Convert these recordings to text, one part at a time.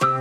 Well,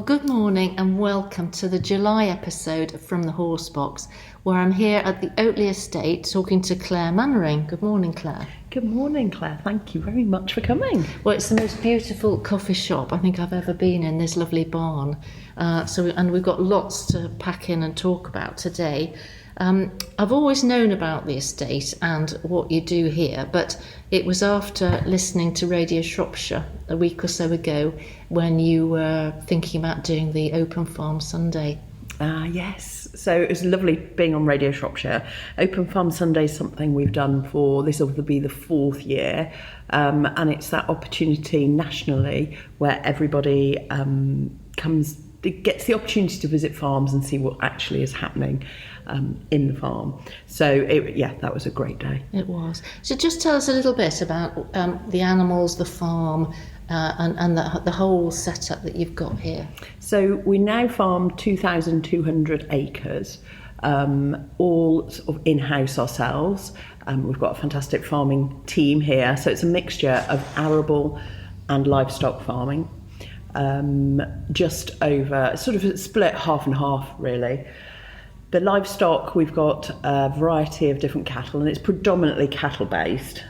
good morning and welcome to the July episode from the Horse Box, where I'm here at the Oteley Estate talking to Clare Mainwaring. Good morning, Clare. Good morning, Claire. Thank you very much for coming. Well, it's the most beautiful coffee shop I think I've ever been in, this lovely barn. And we've got lots to pack in and talk about today. I've always known about the estate and what you do here, but it was after listening to Radio Shropshire a week or so ago when you were thinking about doing the Open Farm Sunday. Yes, so it was lovely being on Radio Shropshire. Open Farm Sunday is something we've done for, this will be the 4th year, and it's that opportunity nationally where everybody gets the opportunity to visit farms and see what actually is happening in the farm. So that was a great day. It was. So just tell us a little bit about the animals, the farm, and the whole setup that you've got here. So we now farm 2,200 acres, all sort of in-house ourselves. We've got a fantastic farming team here. So it's a mixture of arable and livestock farming. Just over, sort of split half and half really. The livestock, we've got a variety of different cattle, and it's predominantly cattle based.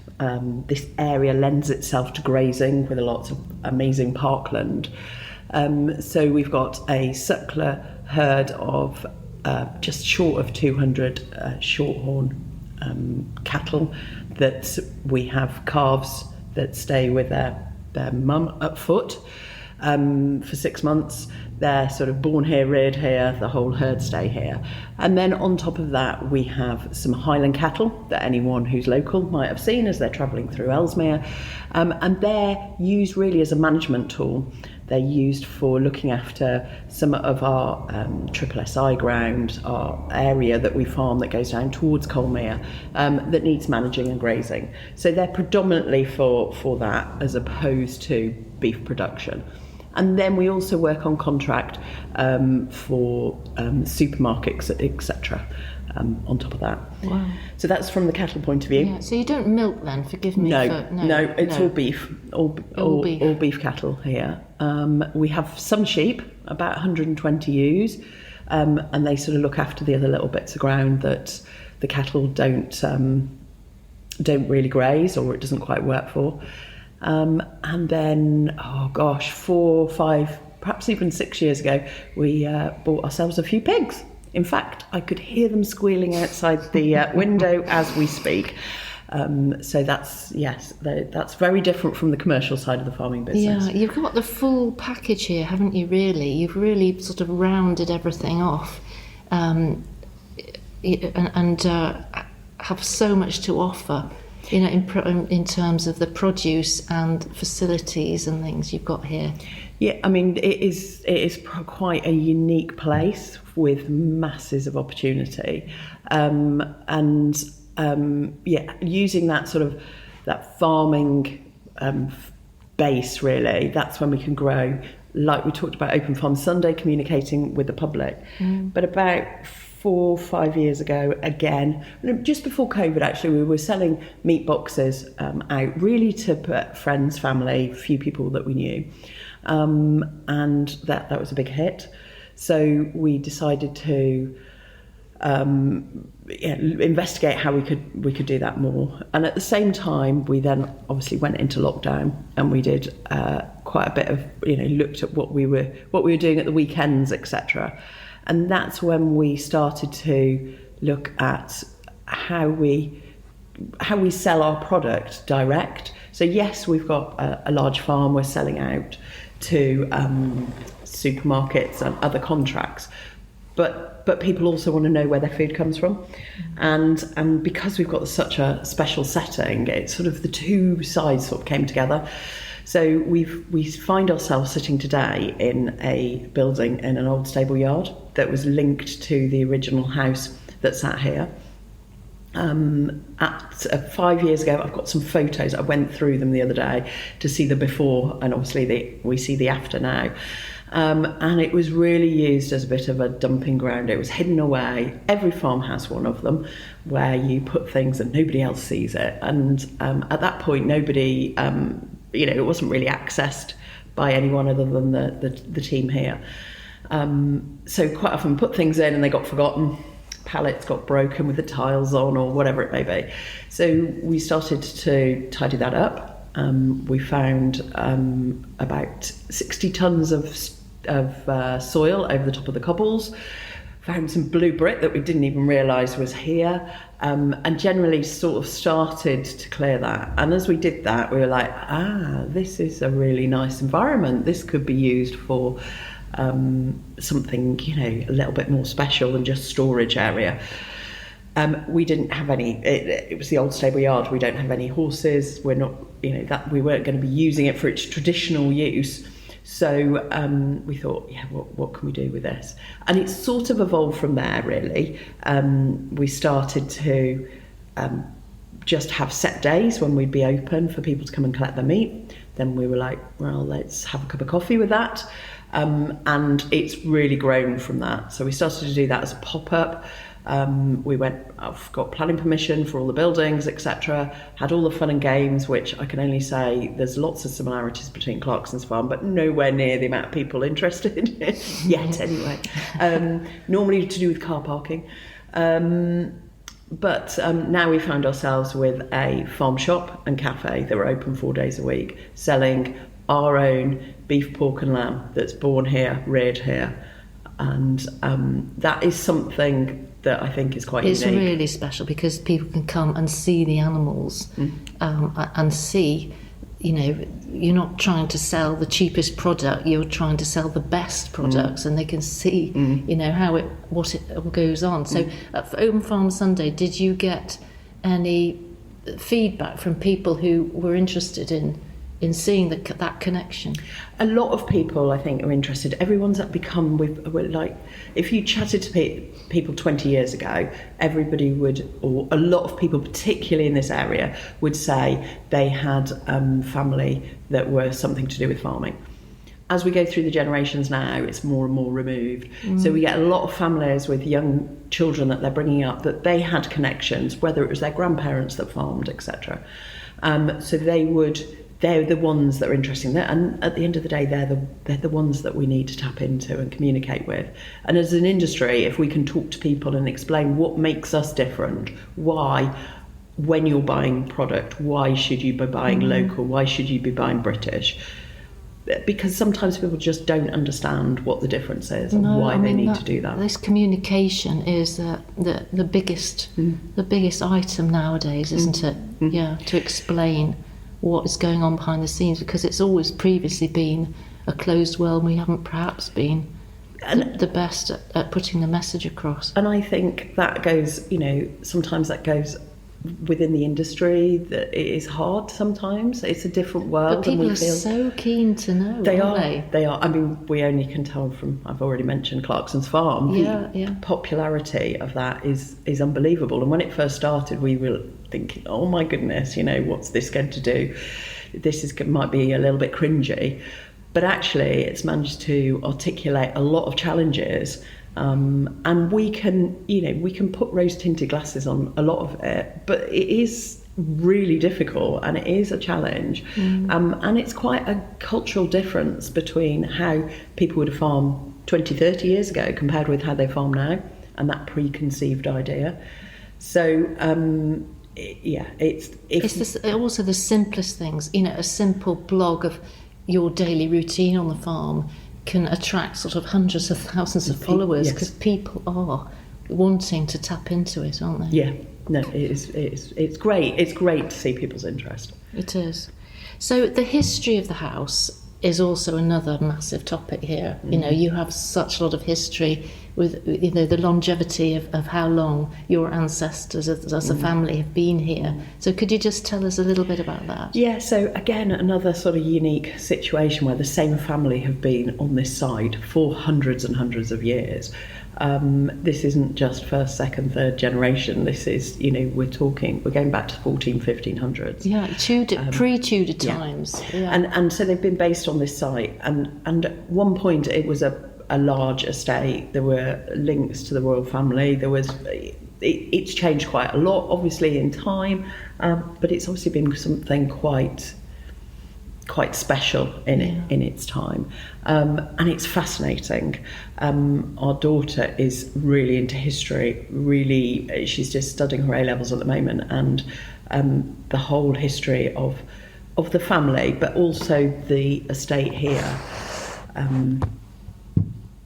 This area lends itself to grazing with lots of amazing parkland. So we've got a suckler herd of just short of 200 shorthorn cattle that we have calves that stay with their mum at foot for 6 months. They're sort of born here, reared here, the whole herd stay here. And then on top of that, we have some Highland cattle that anyone who's local might have seen as they're travelling through Ellesmere. And they're used really as a management tool. They're used for looking after some of our triple SI ground, our area that we farm that goes down towards Colmere, that needs managing and grazing. So they're predominantly for that as opposed to beef production. And then we also work on contract for supermarkets, etc. On top of that. Wow. So that's from the cattle point of view. Yeah. So you don't milk then? Forgive me. No, it's all beef, all beef cattle here. We have some sheep, about 120 ewes, and they sort of look after the other little bits of ground that the cattle don't really graze, or it doesn't quite work for. And then, 4, 5, perhaps even 6 years ago, we bought ourselves a few pigs. In fact, I could hear them squealing outside the window as we speak. So that's very different from the commercial side of the farming business. Yeah, you've got the full package here, haven't you, really? You've really sort of rounded everything off and have so much to offer. You know, in terms of the produce and facilities and things you've got here. Yeah, I mean, it is quite a unique place with masses of opportunity, using that sort of that farming base really. That's when we can grow. Like we talked about Open Farm Sunday, communicating with the public, but about 4 or 5 years ago, again, just before COVID actually, we were selling meat boxes out really to friends, family, few people that we knew, and that was a big hit. So we decided to investigate how we could do that more. And at the same time, we then obviously went into lockdown, and we did quite a bit of looked at what we were doing at the weekends, etc. And that's when we started to look at how we sell our product direct. So yes, we've got a large farm. We're selling out to supermarkets and other contracts, but people also want to know where their food comes from, and because we've got such a special setting, it's sort of the two sides sort of came together. So we find ourselves sitting today in a building in an old stable yard that was linked to the original house that sat here. At 5 years ago, I've got some photos. I went through them the other day to see the before, and obviously we see the after now. And it was really used as a bit of a dumping ground. It was hidden away. Every farm has one of them where you put things and nobody else sees it. And at that point, nobody, it wasn't really accessed by anyone other than the team here. So quite often put things in and they got forgotten. Pallets got broken with the tiles on or whatever it may be. So we started to tidy that up. We found about 60 tonnes of soil over the top of the cobbles, found some blue brick that we didn't even realise was here, and generally sort of started to clear that. And as we did that, we were like, this is a really nice environment. This could be used for something, a little bit more special than just storage area. We didn't have any, it was the old stable yard. We don't have any horses. We're not, that we weren't going to be using it for its traditional use. So we thought, what can we do with this? And it sort of evolved from there, really. We started to just have set days when we'd be open for people to come and collect their meat. Then we were like, well, let's have a cup of coffee with that. And it's really grown from that. So we started to do that as a pop-up. I've got planning permission for all the buildings, etc. Had all the fun and games, which I can only say there's lots of similarities between Clarkson's farm, but nowhere near the amount of people interested yet anyway. Normally to do with car parking. But now we found ourselves with a farm shop and cafe that were open 4 days a week, selling our own beef, pork and lamb that's born here, reared here. And that is something that I think is quite unique. It's really special because people can come and see the animals and see, you're not trying to sell the cheapest product, you're trying to sell the best products, and they can see, what it all goes on. So for Open Farm Sunday, did you get any feedback from people who were interested in seeing that connection? A lot of people, I think, are interested. Everyone's become, if you chatted to people 20 years ago, everybody would, or a lot of people, particularly in this area, would say they had family that were something to do with farming. As we go through the generations now, it's more and more removed. So we get a lot of families with young children that they're bringing up that they had connections, whether it was their grandparents that farmed, etc. So they're the ones that are interesting. And at the end of the day, they're the ones that we need to tap into and communicate with. And as an industry, if we can talk to people and explain what makes us different, why, when you're buying product, why should you be buying local, why should you be buying British? Because sometimes people just don't understand what the difference is and why they need to do that. This communication is the biggest item nowadays, isn't it? Yeah, to explain what is going on behind the scenes, because it's always previously been a closed world and we haven't perhaps been the best at putting the message across. And I think that goes, sometimes that goes within the industry, that it is hard sometimes. It's a different world. But people are so keen to know, They are. I mean, we only can tell from, I've already mentioned Clarkson's farm. The popularity of that is unbelievable. And when it first started, we were thinking, oh my goodness, what's this going to do? Might be a little bit cringy. But actually, it's managed to articulate a lot of challenges. And we can put rose-tinted glasses on a lot of it, but it is really difficult and it is a challenge. And it's quite a cultural difference between how people would farm 20, 30 years ago compared with how they farm now, and that preconceived idea. So, it's also the simplest things. A simple blog of your daily routine on the farm can attract sort of hundreds of thousands of followers, because people are wanting to tap into it, aren't they? Yeah, no, it's great. It's great to see people's interest. It is. So the history of the house is also another massive topic here. You have such a lot of history with the longevity of how long your ancestors as a family have been here. So could you just tell us a little bit about that? Yeah, so again, another sort of unique situation where the same family have been on this side for hundreds and hundreds of years. This isn't just first, second, third generation. This is, we're going back to 1500s. Yeah, pre-Tudor times. Yeah. And so they've been based on this site. And at one point it was a large estate. There were links to the royal family. There was... It's changed quite a lot, obviously, in time, but it's obviously been something quite special in its time, and it's fascinating. Our daughter is really into history. Really, she's just studying her A-levels at the moment, and the whole history of the family, but also the estate here.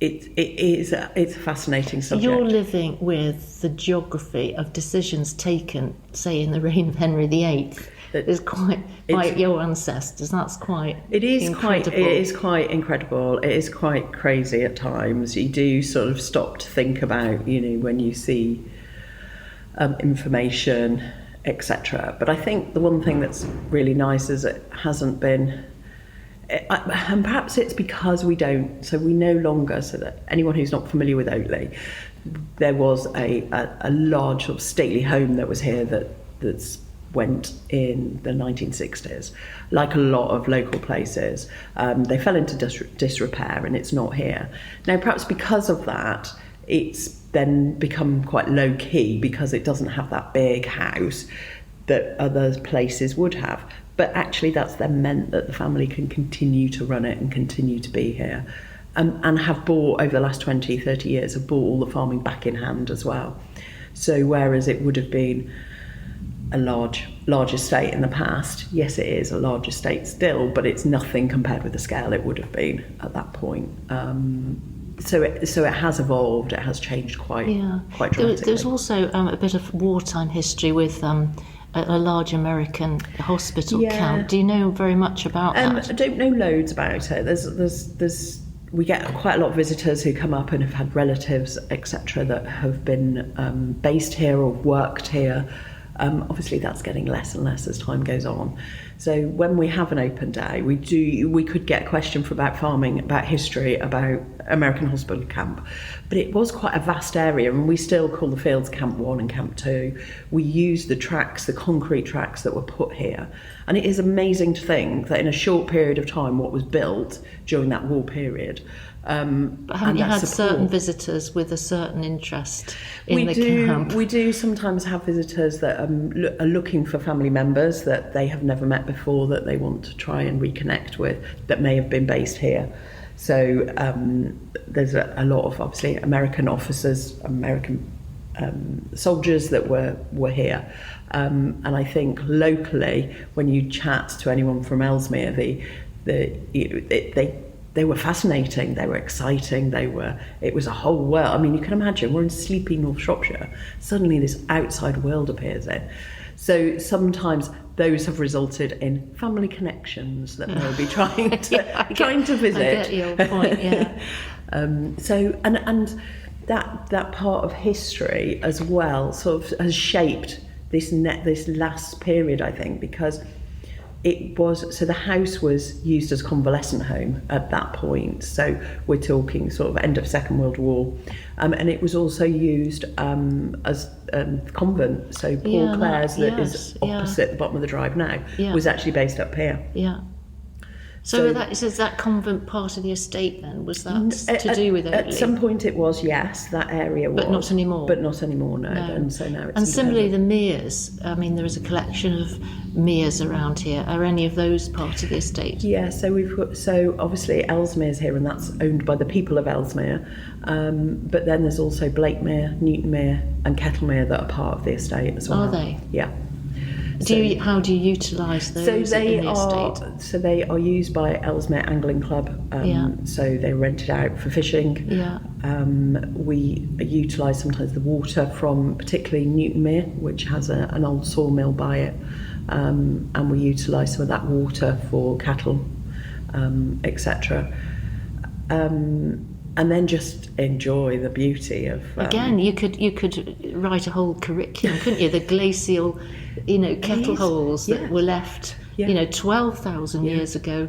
It's a fascinating subject. You're living with the geography of decisions taken, say, in the reign of Henry VIII. It's quite by your ancestors. That's quite incredible. It is quite incredible. It is quite crazy at times. You do sort of stop to think about, when you see information, etc. But I think the one thing that's really nice is it hasn't been... and perhaps it's because we no longer, so that anyone who's not familiar with Oteley, there was a large sort of stately home that was here that's went in the 1960s. Like a lot of local places, they fell into disrepair and it's not here. Now, perhaps because of that, it's then become quite low key because it doesn't have that big house that other places would have. But actually that's then meant that the family can continue to run it and continue to be here, and have bought, over the last 20, 30 years, have bought all the farming back in hand as well. So whereas it would have been a large estate in the past, yes, it is a large estate still, but it's nothing compared with the scale it would have been at that point. So it has evolved, it has changed quite dramatically. There's also a bit of wartime history with... a large American hospital camp. Do you know very much about that? I don't know loads about it. We get quite a lot of visitors who come up and have had relatives, etc., that have been based here or worked here. Obviously, that's getting less and less as time goes on. So when we have an open day, we could get a question about farming, about history, about American Hospital Camp. But it was quite a vast area, and we still call the fields Camp 1 and Camp 2. We use the concrete tracks that were put here. And it is amazing to think that in a short period of time, what was built during that war period... but haven't you had certain visitors with a certain interest in the camp? We do sometimes have visitors that are looking for family members that they have never met before, that they want to try and reconnect with, that may have been based here. So there's a lot of, obviously, American officers, American soldiers that were here. And I think locally, when you chat to anyone from Ellesmere, they were fascinating, they were exciting, it was a whole world. I mean, you can imagine, we're in sleepy North Shropshire, suddenly this outside world appears in. So sometimes those have resulted in family connections that they'll be trying to visit. I get your point, yeah. So that part of history as well sort of has shaped this last period, I think, because the house was used as a convalescent home at that point. So we're talking sort of end of Second World War, and it was also used as a convent. So Paul Clare's is opposite the bottom of the drive now was actually based up here. Yeah. So is that convent part of the estate then? Was that to do with Oteley? At some point it was, yes, that area was. But not anymore? But not anymore, no. And so now it's... And similarly the meres, I mean, there is a collection of meres around here. Are any of those part of the estate? Yeah, so obviously Ellesmere's here, and that's owned by the people of Ellesmere. But then there's also Blakemere, Newtonmere and Kettlemere that are part of the estate as well. Are they? Yeah. How do you utilise those in the estate? So they are used by Ellesmere Angling Club. So they're rented out for fishing. Yeah. We utilise sometimes the water from particularly Newtonmere, which has an old sawmill by it, and we utilise some of that water for cattle, etc. And then just enjoy the beauty of... Again, you could write a whole curriculum, couldn't you? The glacial, kettle holes that were left, 12,000 years ago.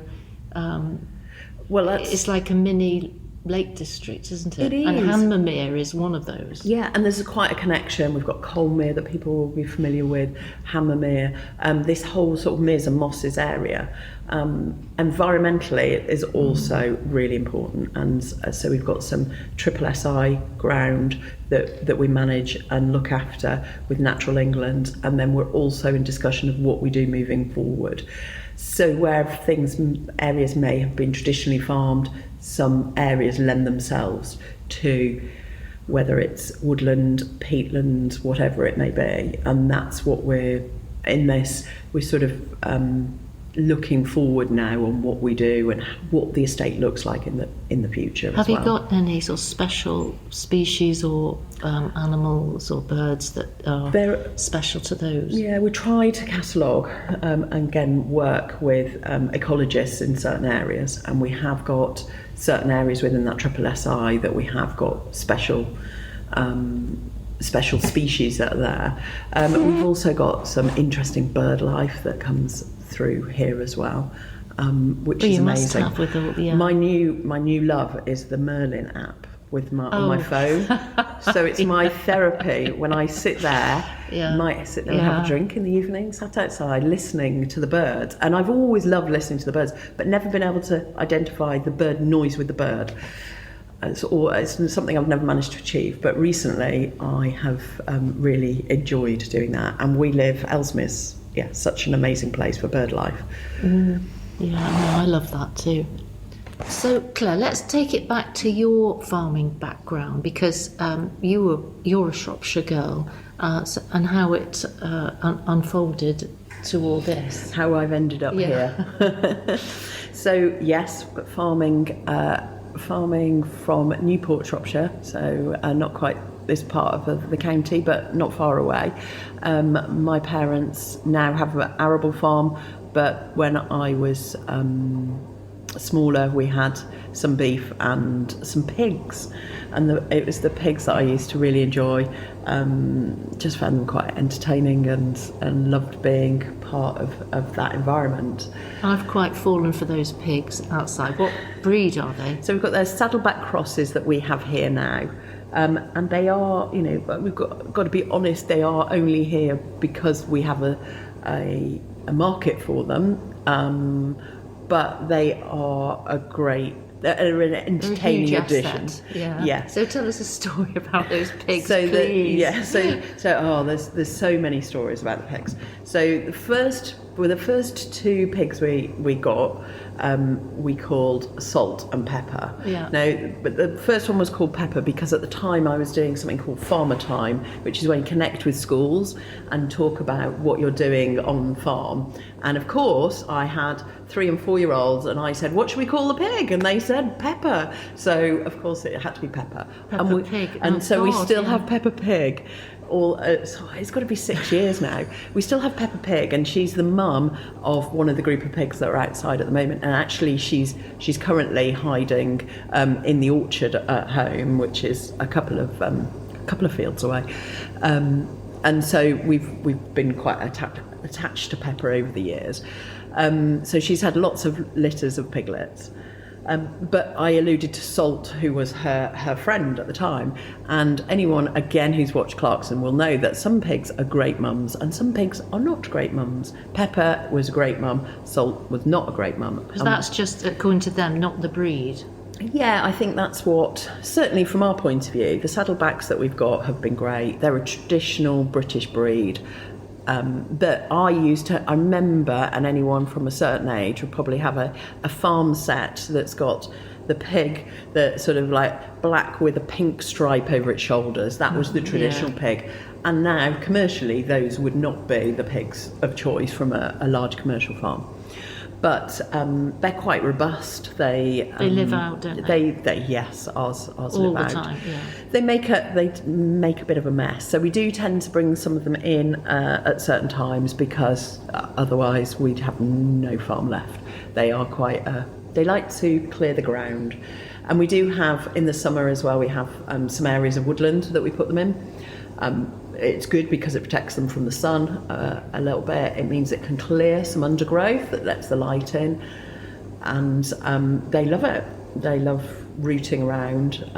It's like a mini Lake District, isn't it? It is. And Ellesmere is one of those. Yeah, and there's quite a connection. We've got Colmere that people will be familiar with, Hammermere, this whole sort of Meres and Mosses area. Environmentally, it is also really important, and so we've got some triple SI ground that we manage and look after with Natural England, and then we're also in discussion of what we do moving forward. So where areas may have been traditionally farmed, some areas lend themselves to whether it's woodland, peatland, whatever it may be, and that's what we're sort of looking forward now on what we do and what the estate looks like in the future. Have you got any sort of special species or animals or birds that are special to those? Yeah, we try to catalogue and again work with ecologists in certain areas, and we have got certain areas within that triple SI that we have got special species that are there. We've also got some interesting bird life that comes through here as well, which is amazing. Must have with all, yeah. My new love is the Merlin app with on my phone. So it's my therapy when I sit there. Might sit there and have a drink in the evening, sat outside listening to the birds. And I've always loved listening to the birds, but never been able to identify the bird noise with the bird. It's something I've never managed to achieve, but recently I have really enjoyed doing that. And we live, Ellesmere's, such an amazing place for bird life. I love that too. So Claire, let's take it back to your farming background, because you're a Shropshire girl, and how it unfolded to all this. How I've ended up here. So yes, but farming from Newport, Shropshire, so not quite this part of the county, but not far away. My parents now have an arable farm, but when I was smaller, we had some beef and some pigs, and it was the pigs that I used to really enjoy. Just found them quite entertaining and loved being part of that environment. I've quite fallen for those pigs outside. What breed are they? So we've got those saddleback crosses that we have here now. And they are, we've got to be honest, they are only here because we have a market for them. But they are they're an entertaining addition. Yeah. So tell us a story about those pigs, please. There's so many stories about the pigs. So the first two pigs we got, we called Salt and Pepper. Yeah. Now, but the first one was called Pepper because at the time I was doing something called Farmer Time, which is when you connect with schools and talk about what you're doing on farm. And of course, I had 3 and 4 year olds, and I said, "What should we call the pig?" And they said Pepper. So of course it had to be Pepper. Pig. We still have Peppa Pig. It's got to be 6 years now. We still have Peppa Pig, and she's the mum of one of the group of pigs that are outside at the moment. And actually, she's currently hiding in the orchard at home, which is a couple of fields away. And so we've been quite attached to Peppa over the years. So she's had lots of litters of piglets. But I alluded to Salt, who was her friend at the time. And anyone, again, who's watched Clarkson will know that some pigs are great mums and some pigs are not great mums. Pepper was a great mum. Salt was not a great mum. Because that's just, according to them, not the breed. Yeah, I think that's what, certainly from our point of view, the saddlebacks that we've got have been great. They're a traditional British breed. But I remember, and anyone from a certain age would probably have a farm set that's got the pig that's sort of like black with a pink stripe over its shoulders. That was the traditional pig. And now, commercially, those would not be the pigs of choice from a large commercial farm. But they're quite robust. They live out, don't they? Yes, ours all live the out. time. Yeah. They make a bit of a mess. So we do tend to bring some of them in at certain times because otherwise we'd have no farm left. They are quite. They like to clear the ground, and we do have in the summer as well. We have some areas of woodland that we put them in. It's good because it protects them from the sun a little bit. It means it can clear some undergrowth that lets the light in, and they love it. They love rooting around,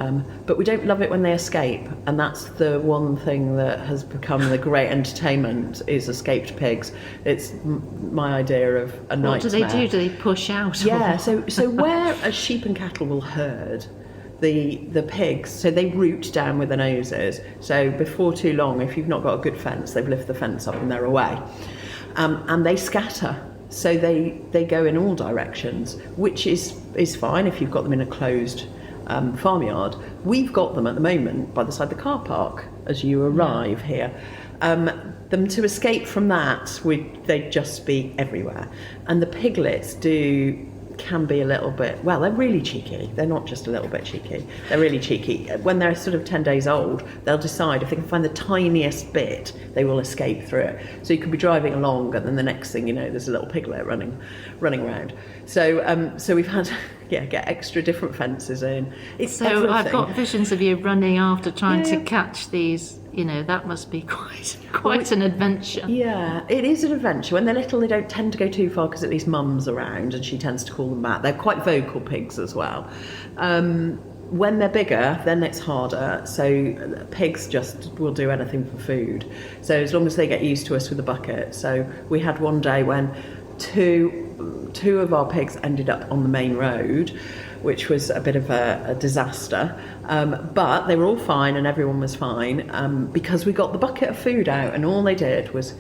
but we don't love it when they escape, and that's the one thing that has become the great entertainment, is escaped pigs. It's my idea of a nightmare. What do they do? Do they push out? Yeah, so where a sheep and cattle will herd, the pigs, so they root down with their noses. So before too long, if you've not got a good fence, they've lifted the fence up and they're away. And they scatter. So they go in all directions, which is fine if you've got them in a closed farmyard. We've got them at the moment by the side of the car park as you arrive here. Them to escape from that, they'd just be everywhere. And the piglets can be a little bit, well, they're really cheeky. They're not just a little bit cheeky. They're really cheeky. When they're sort of 10 days old, they'll decide if they can find the tiniest bit, they will escape through it. So you could be driving along, and then the next thing you know, there's a little piglet running around. So we've had get extra different fences in. It's so everything. I've got visions of you running after trying to catch these. That must be quite an adventure. Yeah, it is an adventure. When they're little, they don't tend to go too far because at least mum's around and she tends to call them back. They're quite vocal pigs as well. When they're bigger, then it's harder. So pigs just will do anything for food. So as long as they get used to us with a bucket. So we had one day when two of our pigs ended up on the main road, which was a bit of a disaster. But they were all fine and everyone was fine because we got the bucket of food out, and all they did was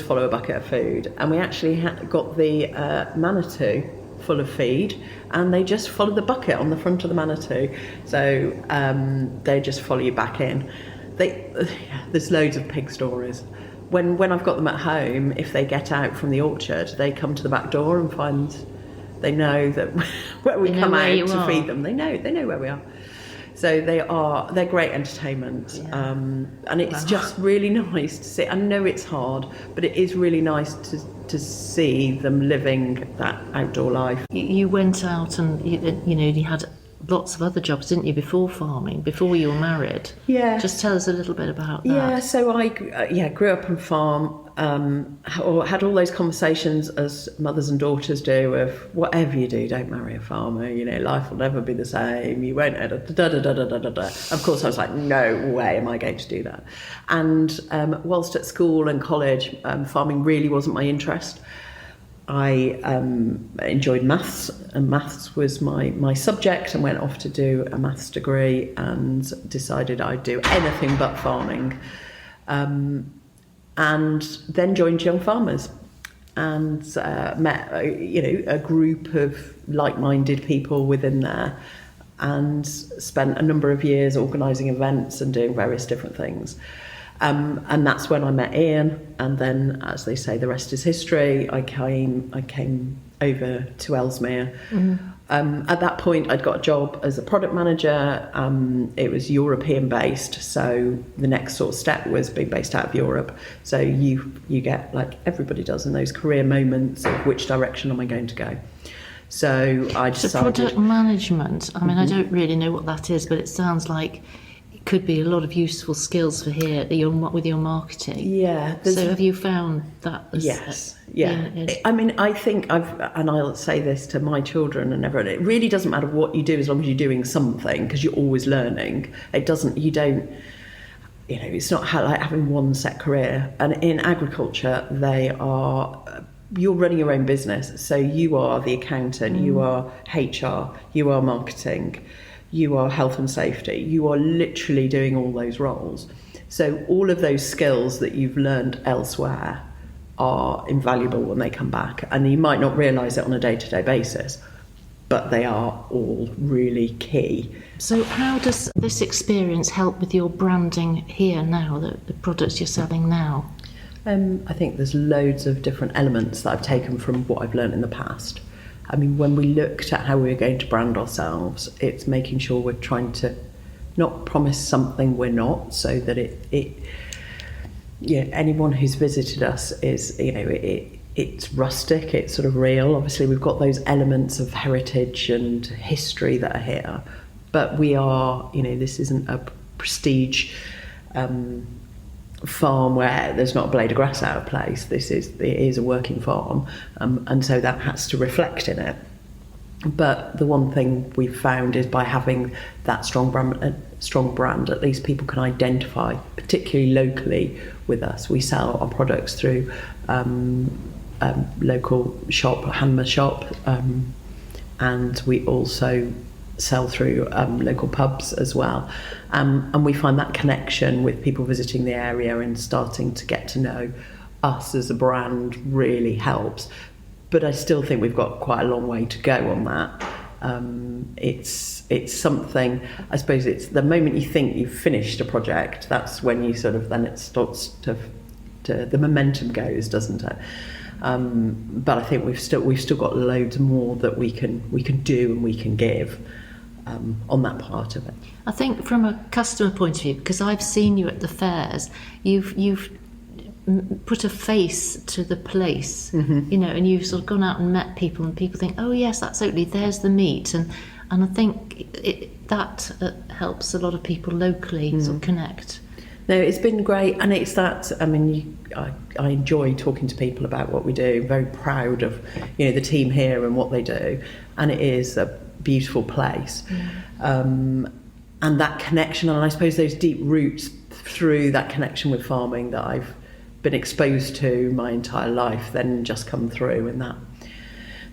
follow a bucket of food. And we actually got the Manitou full of feed, and they just followed the bucket on the front of the Manitou. So they just follow you back in. There's loads of pig stories. When I've got them at home, if they get out from the orchard, they come to the back door and they know that where we come out to feed them. They know where we are. So they're great entertainment. Yeah. And it's just really nice to see. I know it's hard, but it is really nice to see them living that outdoor life. You went out and you had lots of other jobs, didn't you, before farming, before you were married? Yeah. Just tell us a little bit about that. Yeah, so I grew up on farm, or had all those conversations as mothers and daughters do of whatever you do, don't marry a farmer, life will never be the same, you won't da-da-da-da-da-da-da. Of course I was like, no way am I going to do that. And whilst at school and college, farming really wasn't my interest. I enjoyed maths, and maths was my subject, and went off to do a maths degree and decided I'd do anything but farming. And then joined Young Farmers and met a group of like-minded people within there, and spent a number of years organising events and doing various different things. And that's when I met Ian, and then, as they say, the rest is history. I came over to Ellesmere. Mm-hmm. At that point, I'd got a job as a product manager. It was European based, so the next sort of step was being based out of Europe. So you get, like everybody does in those career moments, of which direction am I going to go? So I decided. So product management. I mean, I don't really know what that is, but it sounds like could be a lot of useful skills for here with your marketing. Yeah. So have you found that? Yes. Yeah. I mean, I think and I'll say this to my children and everyone, it really doesn't matter what you do as long as you're doing something, because you're always learning. It's not like having one set career. And in agriculture, you're running your own business. So you are the accountant, you are HR, you are marketing, you are health and safety, you are literally doing all those roles. So all of those skills that you've learned elsewhere are invaluable when they come back, and you might not realise it on a day-to-day basis, but they are all really key. So how does this experience help with your branding here now, the products you're selling now? I think there's loads of different elements that I've taken from what I've learned in the past. I mean, when we looked at how we were going to brand ourselves, it's making sure we're trying to not promise something we're not, so that anyone who's visited us is, it's rustic, it's sort of real. Obviously, we've got those elements of heritage and history that are here, but we are, this isn't a prestige farm where there's not a blade of grass out of place. It is a working farm, and so that has to reflect in it. But the one thing we've found is by having that strong brand, at least people can identify, particularly locally, with us. We sell our products through local shop, Hanmer shop, and we also sell through local pubs as well. And we find that connection with people visiting the area and starting to get to know us as a brand really helps. But I still think we've got quite a long way to go on that. It's something, I suppose it's the moment you think you've finished a project, that's when you sort of, then it starts to the momentum goes, doesn't it? But I think we've still got loads more that we can do and we can give on that part of it. I think from a customer point of view, because I've seen you at the fairs, you've put a face to the place, you know, and you've sort of gone out and met people, and people think, oh yes, that's Oteley, there's the meat, and I think that helps a lot of people locally sort of connect. No, it's been great, and it's that. I mean, I enjoy talking to people about what we do. I'm very proud of, you know, the team here and what they do, and it is a beautiful place. And that connection, and I suppose those deep roots through that connection with farming that I've been exposed to my entire life, then just come through, and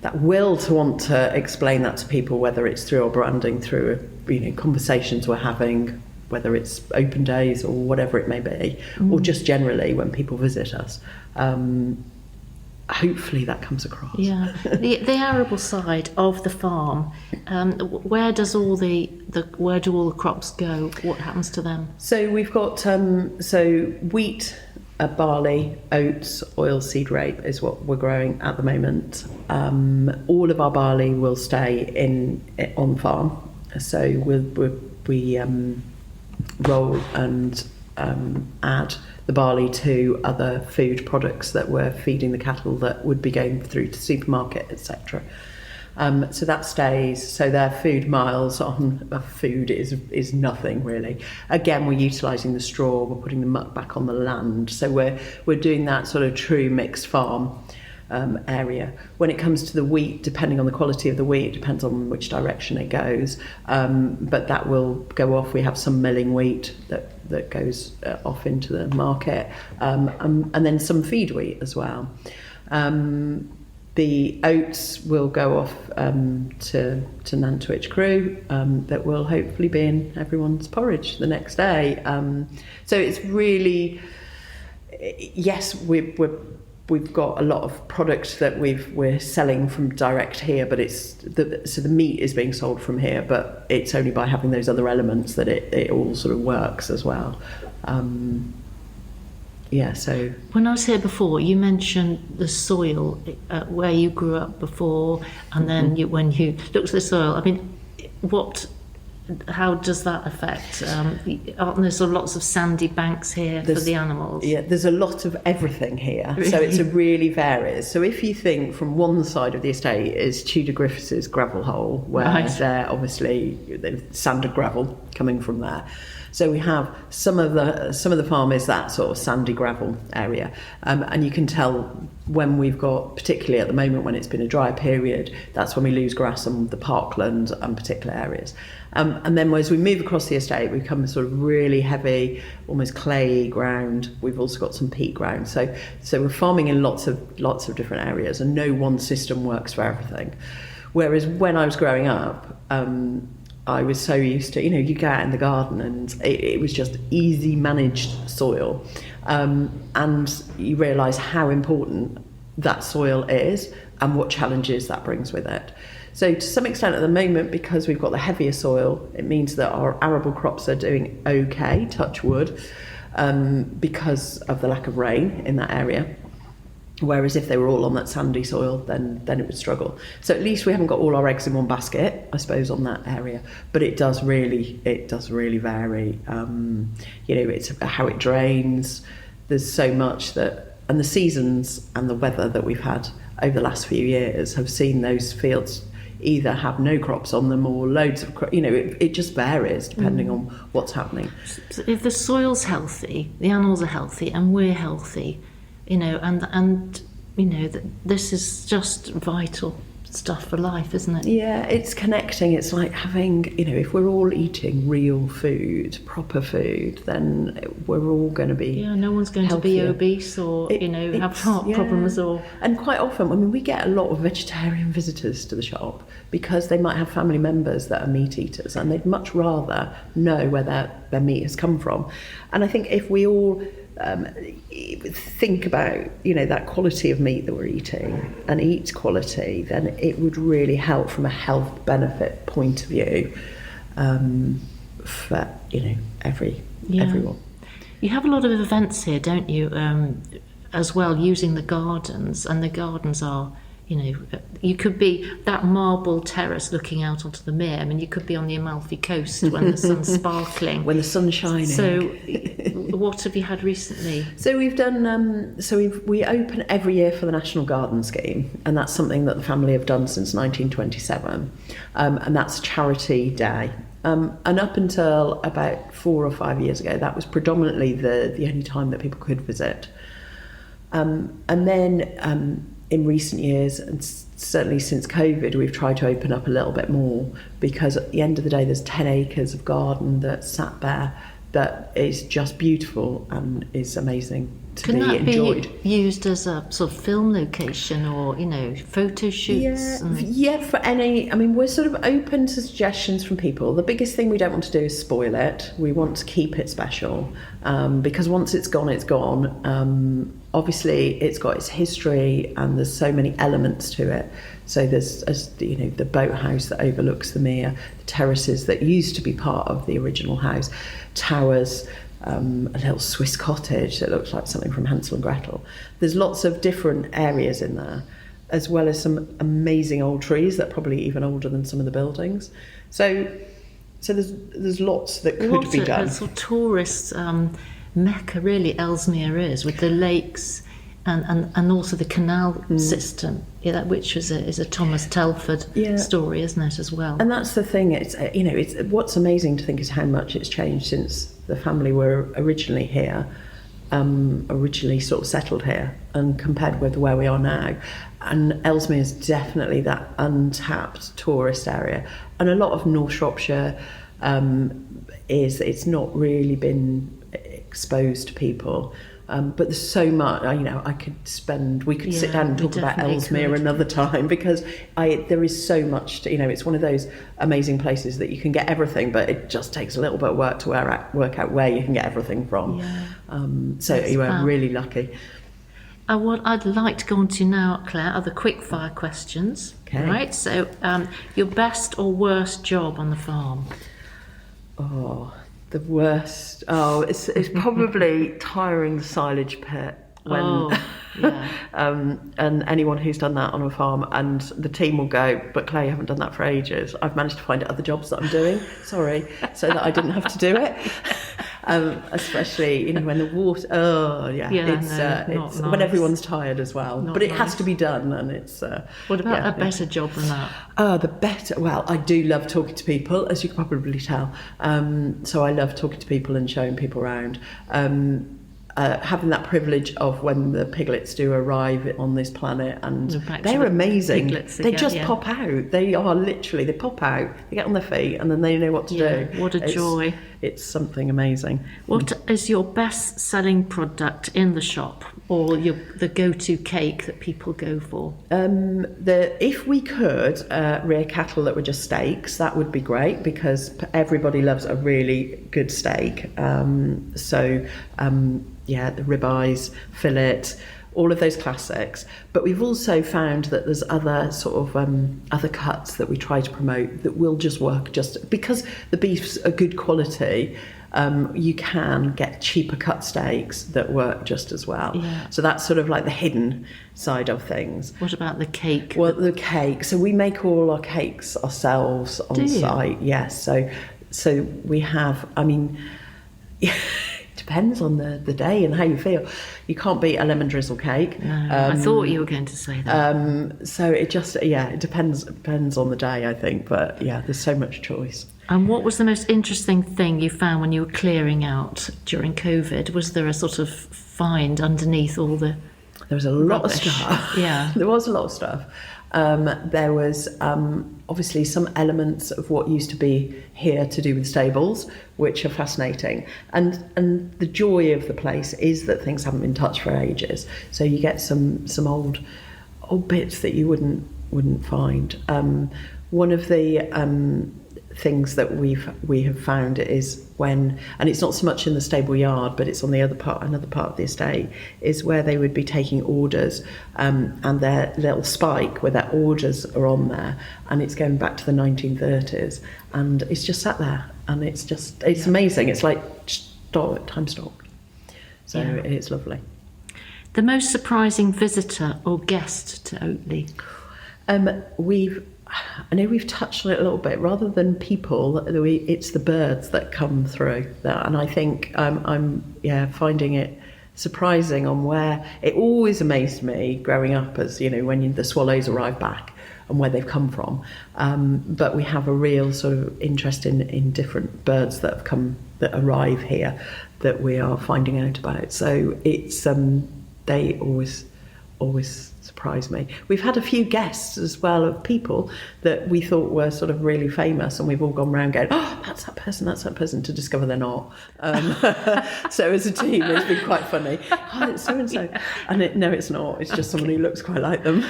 that will to want to explain that to people, whether it's through our branding, through, you know, conversations we're having, whether it's open days or whatever it may be, or just generally when people visit us. Hopefully that comes across. Yeah, the arable side of the farm, where do all the crops go? What happens to them? So we've got wheat, barley, oats, oilseed rape is what we're growing at the moment. All of our barley will stay on farm. So we roll and add the barley to other food products that we're feeding the cattle that would be going through to supermarket, etc. So that stays. So their food miles on food is nothing really. Again, we're utilising the straw. We're putting the muck back on the land. So we're doing that sort of true mixed farm area. When it comes to the wheat, depending on the quality of the wheat, it depends on which direction it goes. But that will go off. We have some milling wheat that goes off into the market, and then some feed wheat as well. The oats will go off to Nantwich Crew, that will hopefully be in everyone's porridge the next day. So it's really, yes, we've got a lot of product that we're selling from direct here, but so the meat is being sold from here, but it's only by having those other elements that it all sort of works as well. So when I was here before, you mentioned the soil where you grew up before, and then when you looked at the soil, I mean, how does that affect? Aren't there sort of lots of sandy banks here for the animals? Yeah, there's a lot of everything here. Really? So it really varies. So if you think from one side of the estate is Tudor Griffiths' gravel hole, where they're obviously sanded gravel coming from there. So we have some of the farm is that sort of sandy gravel area, and you can tell when we've got, particularly at the moment when it's been a dry period, that's when we lose grass on the parkland and particular areas. And then as we move across the estate, we come sort of really heavy, almost clayey ground. We've also got some peat ground. So we're farming in lots of different areas, and no one system works for everything. Whereas when I was growing up, I was so used to, you go out in the garden and it was just easy managed soil. And you realise how important that soil is and what challenges that brings with it. So to some extent at the moment, because we've got the heavier soil, it means that our arable crops are doing okay, touch wood, because of the lack of rain in that area. Whereas if they were all on that sandy soil, then it would struggle. So at least we haven't got all our eggs in one basket, I suppose, on that area. But it does really vary. It's how it drains. There's so much and the seasons and the weather that we've had over the last few years have seen those fields either have no crops on them or loads of crops. It just varies depending on what's happening. So if the soil's healthy, the animals are healthy, and we're healthy, and that this is just vital. stuff for life, isn't it? Yeah, it's connecting. It's like having, if we're all eating real food, proper food, then we're all going to be no one's going healthier. to be obese or, have heart problems or... And quite often, we get a lot of vegetarian visitors to the shop because they might have family members that are meat eaters and they'd much rather know where their meat has come from. And I think if we all think about that quality of meat that we're eating and eat quality, then it would really help from a health benefit point of view for everyone. You have a lot of events here, don't you, as well, using the gardens, and the gardens are, you could be that marble terrace looking out onto the mere. I mean, you could be on the Amalfi Coast when the sun's sparkling. When the sun's shining. So what have you had recently? So we've done, we open every year for the National Garden Scheme, and that's something that the family have done since 1927, and that's Charity Day. And up until about 4 or 5 years ago, that was predominantly the only time that people could visit. And then in recent years, and certainly since COVID, we've tried to open up a little bit more, because at the end of the day, there's 10 acres of garden that's sat there that is just beautiful and is amazing to be enjoyed. Can that be used as a sort of film location or, photo shoots? Yeah, for any... I mean, we're sort of open to suggestions from people. The biggest thing we don't want to do is spoil it. We want to keep it special, because once it's gone, it's gone. Obviously, it's got its history and there's so many elements to it. So there's, the boathouse that overlooks the mere, the terraces that used to be part of the original house, towers, a little Swiss cottage that looks like something from Hansel and Gretel. There's lots of different areas in there, as well as some amazing old trees that are probably even older than some of the buildings. So there's lots that could be done. What a sort of tourist mecca really Ellesmere is, with the lakes and also the canal system, which is a Thomas Telford story, isn't it, as well? And that's the thing. It's what's amazing to think is how much it's changed since the family were originally here, originally sort of settled here, and compared with where we are now. And Ellesmere is definitely that untapped tourist area, and a lot of North Shropshire it's not really been exposed to people. But there's so much, we could sit down and talk about Ellesmere another time, because there is so much to, it's one of those amazing places that you can get everything, but it just takes a little bit of work to work out where you can get everything from. So you are really lucky. What I'd like to go on to now, Claire, are the quick fire questions. Okay. Right, so your best or worst job on the farm? The worst. It's probably tiring the silage pit when, and anyone who's done that on a farm, and the team will go, "But Claire, you haven't done that for ages." I've managed to find other jobs that I'm doing. Sorry, so that I didn't have to do it. Especially when the water. It's when everyone's tired as well. But it has to be done, and it's. What about a better job than that? The better. Well, I do love talking to people, as you can probably tell. So I love talking to people and showing people around. Having that privilege of when the piglets do arrive on this planet, and they're amazing. They just pop out. They are literally, they pop out, they get on their feet, and then they know what to do. What a joy. It's something amazing. What is your best selling product in the shop, or the go-to cake that people go for? If we could rear cattle that were just steaks, that would be great, because everybody loves a really good steak. The ribeyes, fillet, all of those classics. But we've also found that there's other sort of other cuts that we try to promote that will just work, just because the beef's a good quality. You can get cheaper cut steaks that work just as well. So that's sort of like the hidden side of things. What about the cake? Well, the cake. So we make all our cakes ourselves on site. Yes. So we have. I mean. Depends on the day and how you feel. You can't beat a lemon drizzle cake. No, I thought you were going to say that. So it just, it depends on the day, I think. But there's so much choice. And what was the most interesting thing you found when you were clearing out during COVID? Was there a sort of find underneath all the There was a lot rubbish? of stuff. Yeah. There was a lot of stuff. There was obviously some elements of what used to be here to do with stables, which are fascinating. And the joy of the place is that things haven't been touched for ages. So you get some old bits that you wouldn't find. One of the things that we have found is when, and it's not so much in the stable yard, but it's on another part of the estate, is where they would be taking orders, and their little spike where their orders are on there, and it's going back to the 1930s, and it's just sat there, and it's amazing. It's like time stopped. So it's lovely. The most surprising visitor or guest to Oteley? I know we've touched on it a little bit. Rather than people, it's the birds that come through. And I think I'm finding it surprising on where it always amazed me growing up, as you know, when the swallows arrive back and where they've come from. But we have a real sort of interest in different birds that arrive here that we are finding out about. So it's they always surprise me. We've had a few guests as well of people that we thought were sort of really famous, and we've all gone round going, oh, that's that person, to discover they're not. So as a team, it's been quite funny. Oh, it's so-and-so. And no, it's not. It's just someone who looks quite like them.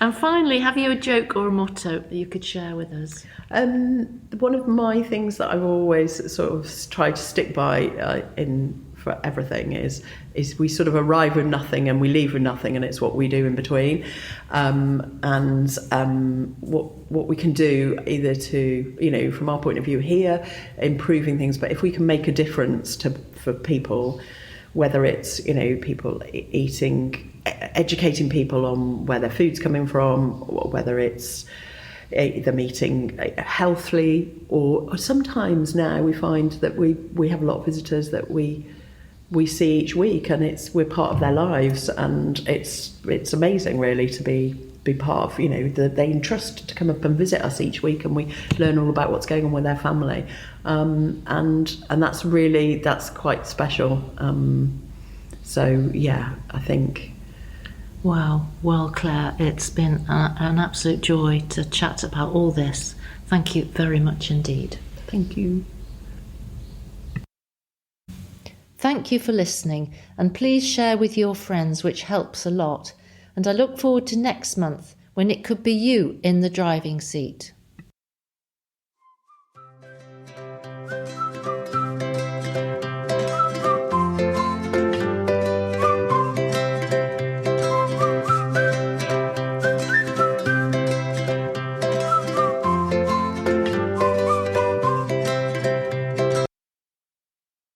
And finally, have you a joke or a motto that you could share with us? One of my things that I've always sort of tried to stick by for everything is we sort of arrive with nothing and we leave with nothing, and it's what we do in between, and what we can do, either to, you know, from our point of view here, improving things, but if we can make a difference for people, whether it's, you know, people eating, educating people on where their food's coming from, or whether it's them eating healthily, or sometimes now we find that we have a lot of visitors that we see each week, and we're part of their lives, and it's amazing really to be part of, you know, they entrust to come up and visit us each week, and we learn all about what's going on with their family, and that's quite special. So yeah, I think. Wow. Well, Claire, it's been an absolute joy to chat about all this. Thank you very much indeed. Thank you. Thank you for listening, and please share with your friends, which helps a lot. And I look forward to next month, when it could be you in the driving seat.